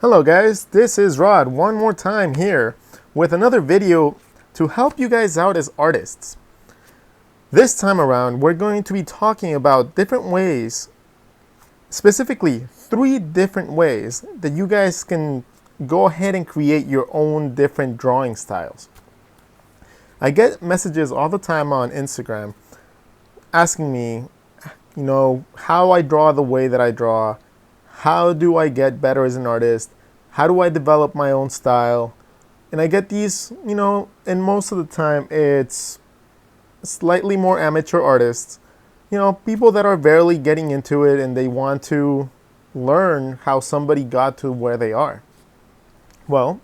Hello guys, this is Rod one more time here with another video to help you guys out as artists. This time around we're going to be talking about different ways, specifically 3 different ways that you guys can go ahead and create your own different drawing styles. I get messages all the time on Instagram asking me, how I draw the way that I draw. How do I get better as an artist? How do I develop my own style? And I get these, and most of the time it's slightly more amateur artists, people that are barely getting into it and they want to learn how somebody got to where they are. Well,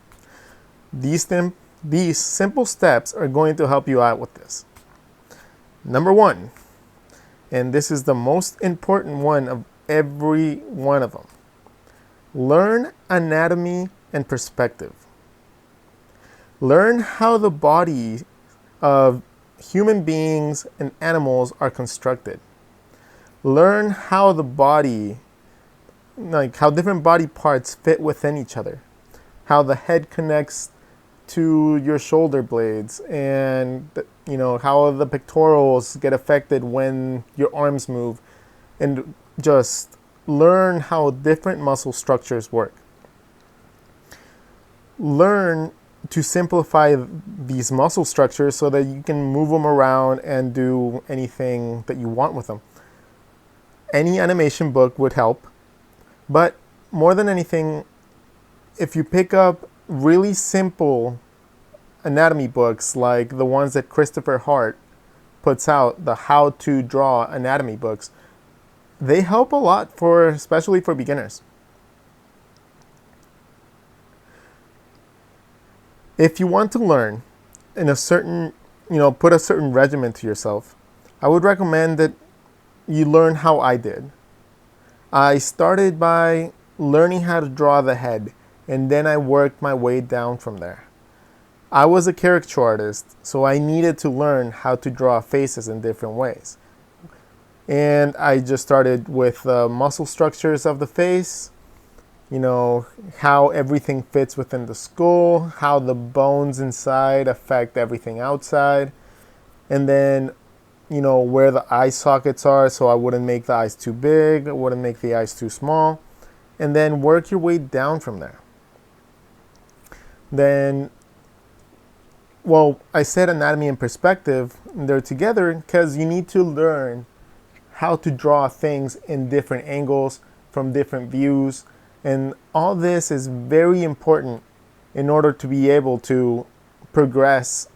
these simple steps are going to help you out with this. Number 1, and this is the most important one of every one of them. Learn anatomy and perspective. Learn how the body of human beings and animals are constructed. Learn how the body, how different body parts fit within each other. How the head connects to your shoulder blades, and how the pectorals get affected when your arms move, and just learn how different muscle structures work. Learn to simplify these muscle structures so that you can move them around and do anything that you want with them. Any animation book would help, but more than anything, if you pick up really simple anatomy books like the ones that Christopher Hart puts out, the How to Draw anatomy books, they help a lot, especially for beginners. If you want to learn in a certain, put a certain regimen to yourself, I would recommend that you learn how I did. I started by learning how to draw the head, and then I worked my way down from there. I was a caricature artist, so I needed to learn how to draw faces in different ways. And I just started with the muscle structures of the face, how everything fits within the skull, how the bones inside affect everything outside, and then, where the eye sockets are, so I wouldn't make the eyes too big, I wouldn't make the eyes too small, and then work your way down from there. Then, I said anatomy and perspective, they're together because you need to learn how to draw things in different angles, from different views. And all this is very important in order to be able to progress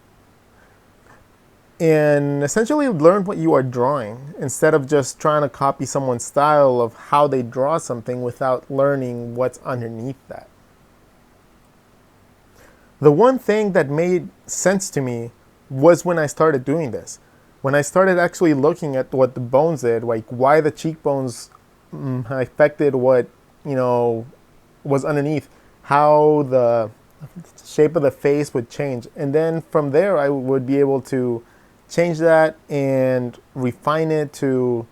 and essentially learn what you are drawing, instead of just trying to copy someone's style of how they draw something without learning what's underneath that. The one thing that made sense to me was when I started doing this. When I started actually looking at what the bones did, like why the cheekbones affected what, was underneath, how the shape of the face would change. And then from there, I would be able to change that and refine it to,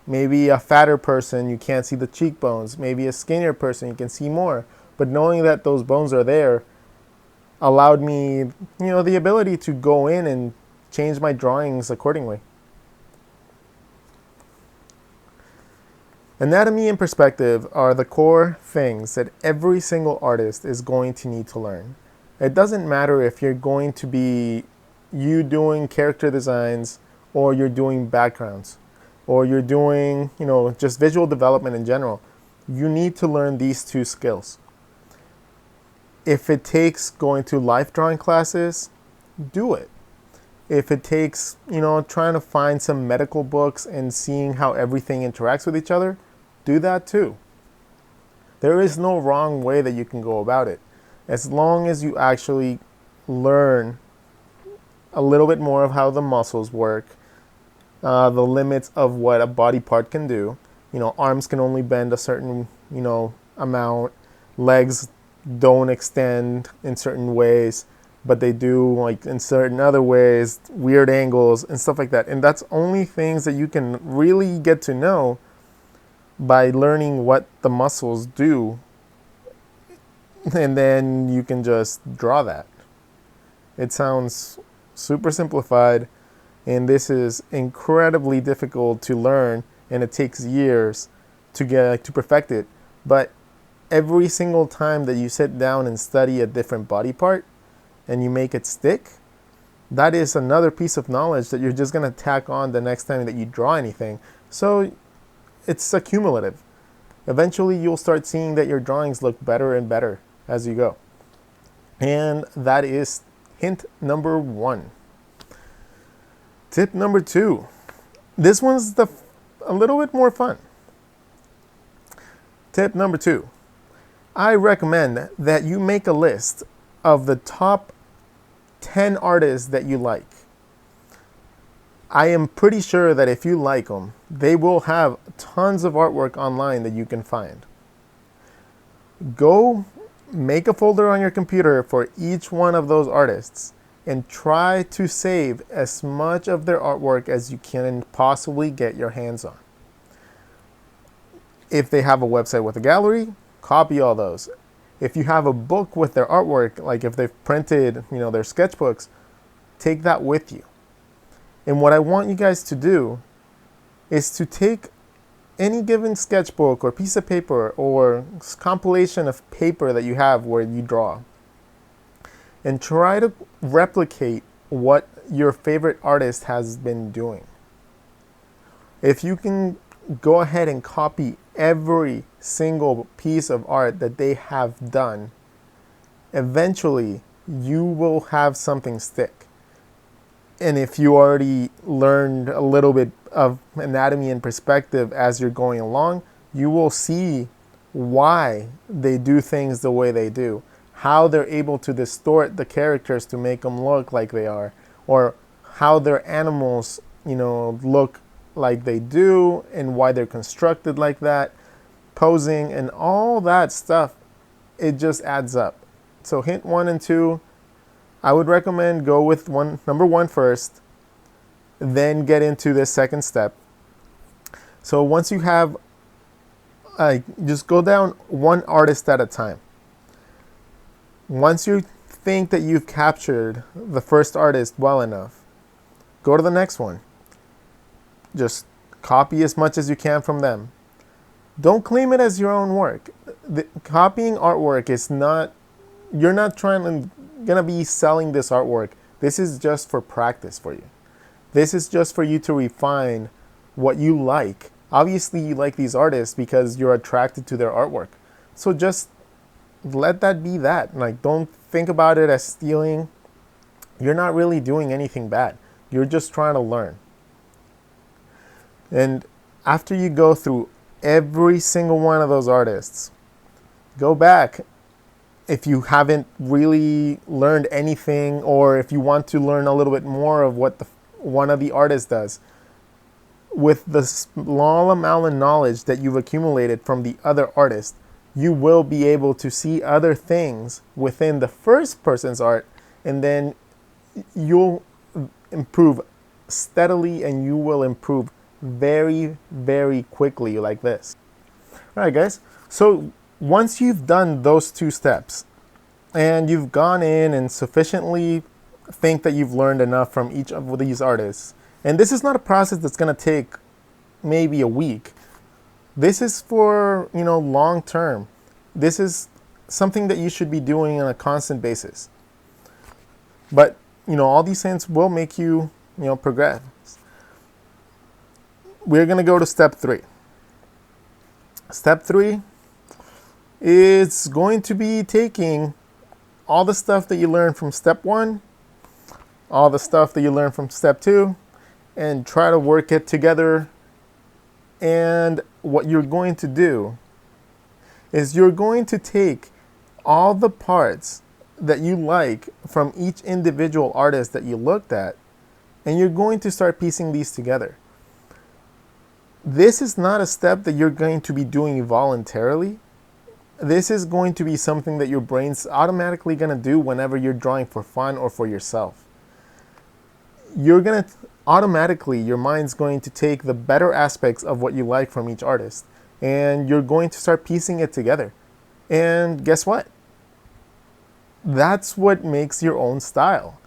maybe a fatter person, you can't see the cheekbones. Maybe a skinnier person, you can see more. But knowing that those bones are there allowed me, the ability to go in and change my drawings accordingly. Anatomy and perspective are the core things that every single artist is going to need to learn. It doesn't matter if you're going to be you doing character designs, or you're doing backgrounds, or you're doing, just visual development in general. You need to learn these 2 skills. If it takes going to life drawing classes, do it. If it takes, trying to find some medical books and seeing how everything interacts with each other, do that too. There is no wrong way that you can go about it, as long as you actually learn a little bit more of how the muscles work, the limits of what a body part can do. Arms can only bend a certain, amount. Legs don't extend in certain ways, but they do like in certain other ways, weird angles and stuff like that. And that's only things that you can really get to know by learning what the muscles do and then you can just draw that. It sounds super simplified, and this is incredibly difficult to learn, and it takes years to perfect it. But every single time that you sit down and study a different body part and you make it stick, that is another piece of knowledge that you're just going to tack on the next time that you draw anything. So it's accumulative. Eventually you'll start seeing that your drawings look better and better as you go. And that is hint number 1. Tip number 2. This one's a little bit more fun. Tip number 2. I recommend that you make a list of the top 10 artists that you like. I am pretty sure that if you like them, they will have tons of artwork online that you can find. Go make a folder on your computer for each one of those artists and try to save as much of their artwork as you can possibly get your hands on. If they have a website with a gallery, copy all those. If you have a book with their artwork, like if they've printed, their sketchbooks, take that with you. And what I want you guys to do is to take any given sketchbook or piece of paper or compilation of paper that you have where you draw and try to replicate what your favorite artist has been doing. If you can go ahead and copy every single piece of art that they have done, eventually you will have something stick. And if you already learned a little bit of anatomy and perspective as you're going along, you will see why they do things the way they do, how they're able to distort the characters to make them look like they are, or how their animals, look like they do, and why they're constructed like that, posing, and all that stuff. It just adds up. So hint 1 and 2, I would recommend go with number 1 first, then get into this second step. So once you have, just go down one artist at a time. Once you think that you've captured the first artist well enough, go to the next one. Just copy as much as you can from them. Don't claim it as your own work. Copying artwork is not, you're not gonna be selling this artwork. This is just for practice for you. This is just for you to refine what you like. Obviously you like these artists because you're attracted to their artwork. So just let that be that. Don't think about it as stealing. You're not really doing anything bad. You're just trying to learn. And after you go through every single one of those artists, go back. If you haven't really learned anything, or if you want to learn a little bit more of what one of the artists does, with the small amount of knowledge that you've accumulated from the other artist, you will be able to see other things within the first person's art, and then you'll improve steadily, and you will improve very, very quickly like this. All right, guys. So once you've done those 2 steps, and you've gone in and sufficiently think that you've learned enough from each of these artists, and this is not a process that's going to take maybe a week. This is for, long term. This is something that you should be doing on a constant basis. But, all these things will make you, progress. We're going to go to step 3. Step 3 is going to be taking all the stuff that you learned from step 1, all the stuff that you learned from step 2, and try to work it together. And what you're going to do is you're going to take all the parts that you like from each individual artist that you looked at, and you're going to start piecing these together. This is not a step that you're going to be doing voluntarily. This is going to be something that your brain's automatically going to do whenever you're drawing for fun or for yourself. You're going to automatically, your mind's going to take the better aspects of what you like from each artist, and you're going to start piecing it together. And guess what? that's what makes your own style.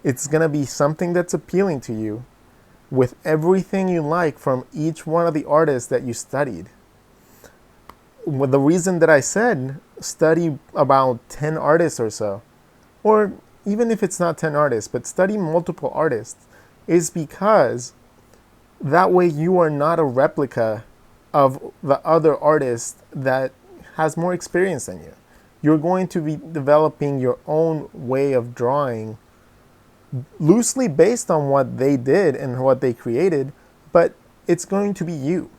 It's going to be something that's appealing to you with everything you like from each one of the artists that you studied. Well, the reason that I said study about 10 artists or so, or even if it's not 10 artists, but study multiple artists, is because that way you are not a replica of the other artist that has more experience than you. You're going to be developing your own way of drawing loosely based on what they did and what they created, but it's going to be you.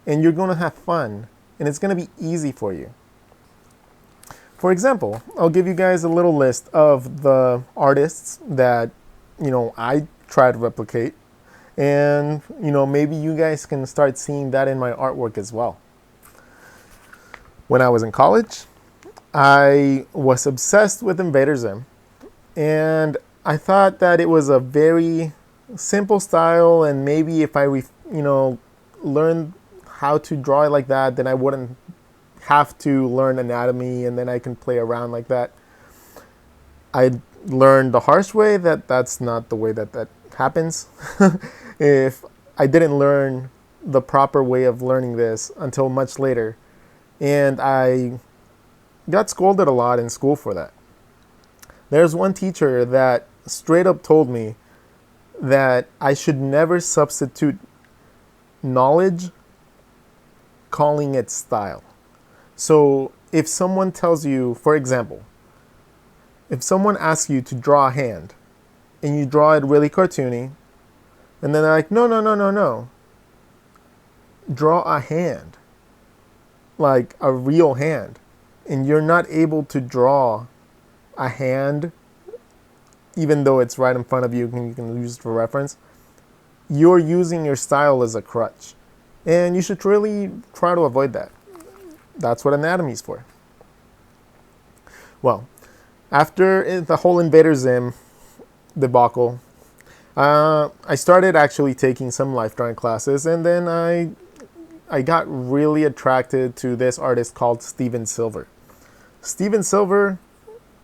And you're going to have fun, and it's going to be easy for you. For example, I'll give you guys a little list of the artists that, I try to replicate. And, maybe you guys can start seeing that in my artwork as well. When I was in college, I was obsessed with Invader Zim. And I thought that it was a very simple style, and maybe if I, learned how to draw it like that, then I wouldn't have to learn anatomy, and then I can play around like that. I learned the harsh way that that's not the way that happens. If I didn't learn the proper way of learning this until much later, and I got scolded a lot in school for that. There's one teacher that straight up told me that I should never substitute knowledge calling it style. So if someone tells you, for example, if someone asks you to draw a hand and you draw it really cartoony, and then they're like, no. Draw a hand, like a real hand. And you're not able to draw a hand, even though it's right in front of you and you can use it for reference. You're using your style as a crutch. And you should really try to avoid that. That's what anatomy is for. Well, after the whole Invader Zim debacle, I started actually taking some life drawing classes, and then I got really attracted to this artist called Steven Silver. Steven Silver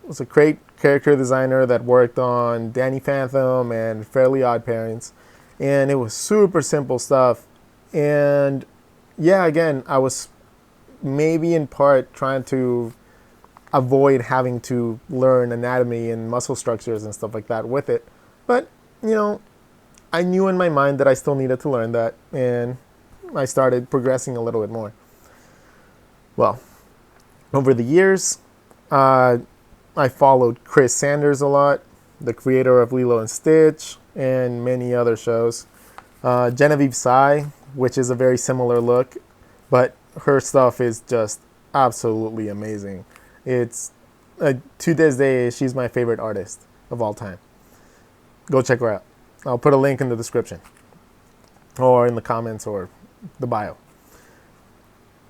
was a great character designer that worked on Danny Phantom and Fairly Odd Parents, and it was super simple stuff. And yeah, again, I was maybe in part trying to avoid having to learn anatomy and muscle structures and stuff like that with it. But, I knew in my mind that I still needed to learn that, and I started progressing a little bit more. Well, over the years, I followed Chris Sanders a lot, the creator of Lilo and Stitch, and many other shows. Genevieve Sai, which is a very similar look, but her stuff is just absolutely amazing. It's, to this day, she's my favorite artist of all time. Go check her out. I'll put a link in the description or in the comments or the bio.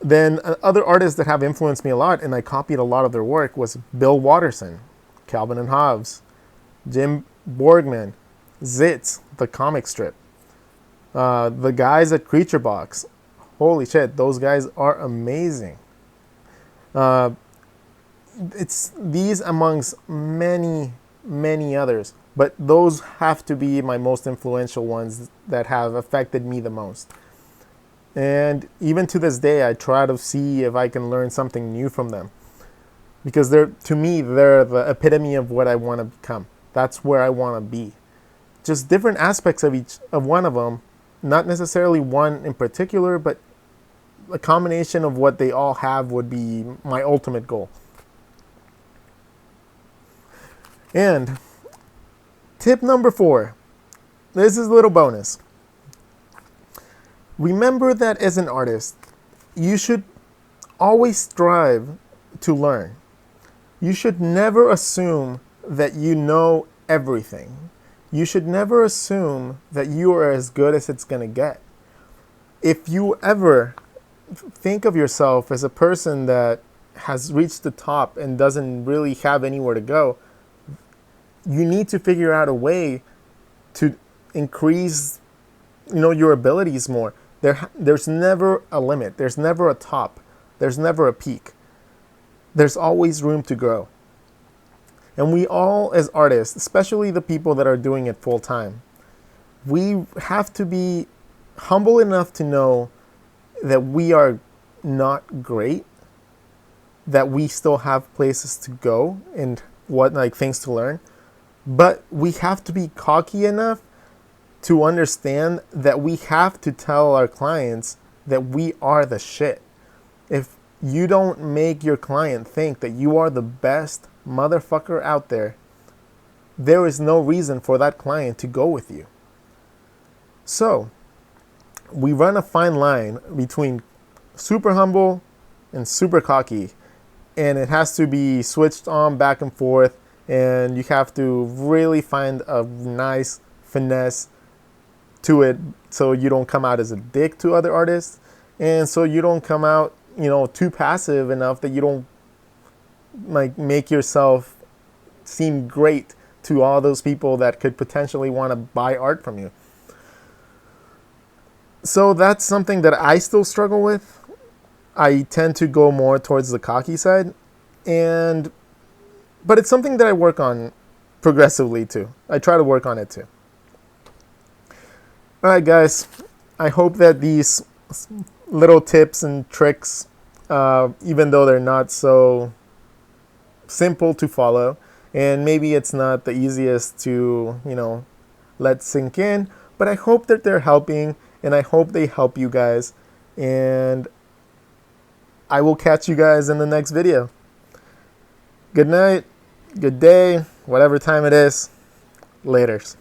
Then other artists that have influenced me a lot, and I copied a lot of their work, was Bill Watterson, Calvin and Hobbes, Jim Borgman, Zitz, the comic strip, the guys at Creature Box. Holy shit, those guys are amazing. It's these amongst many, many others, but those have to be my most influential ones that have affected me the most. And even to this day, I try to see if I can learn something new from them, because to me, they're the epitome of what I want to become. That's where I want to be. Just different aspects of one of them, not necessarily one in particular, but a combination of what they all have would be my ultimate goal. And tip number 4. This is a little bonus. Remember that as an artist, you should always strive to learn. You should never assume that you know everything. You should never assume that you are as good as it's going to get. If you ever think of yourself as a person that has reached the top and doesn't really have anywhere to go, you need to figure out a way to increase, your abilities more. There's never a limit. There's never a top. There's never a peak. There's always room to grow. And we all, as artists, especially the people that are doing it full time, we have to be humble enough to know that we are not great, that we still have places to go and things to learn. But we have to be cocky enough to understand that we have to tell our clients that we are the shit. If you don't make your client think that you are the best motherfucker out there, there is no reason for that client to go with you. So, we run a fine line between super humble and super cocky, and it has to be switched on back and forth, and you have to really find a nice finesse to it so you don't come out as a dick to other artists, and so you don't come out, too passive enough that you don't make yourself seem great to all those people that could potentially want to buy art from you. So that's something that I still struggle with. I tend to go more towards the cocky side, but it's something that I work on progressively too. I try to work on it too. All right, guys. I hope that these little tips and tricks, even though they're not so simple to follow, and maybe it's not the easiest to, let sink in, but I hope that they're helping, and I hope they help you guys, and I will catch you guys in the next video. Good night, good day, whatever time it is. Laters.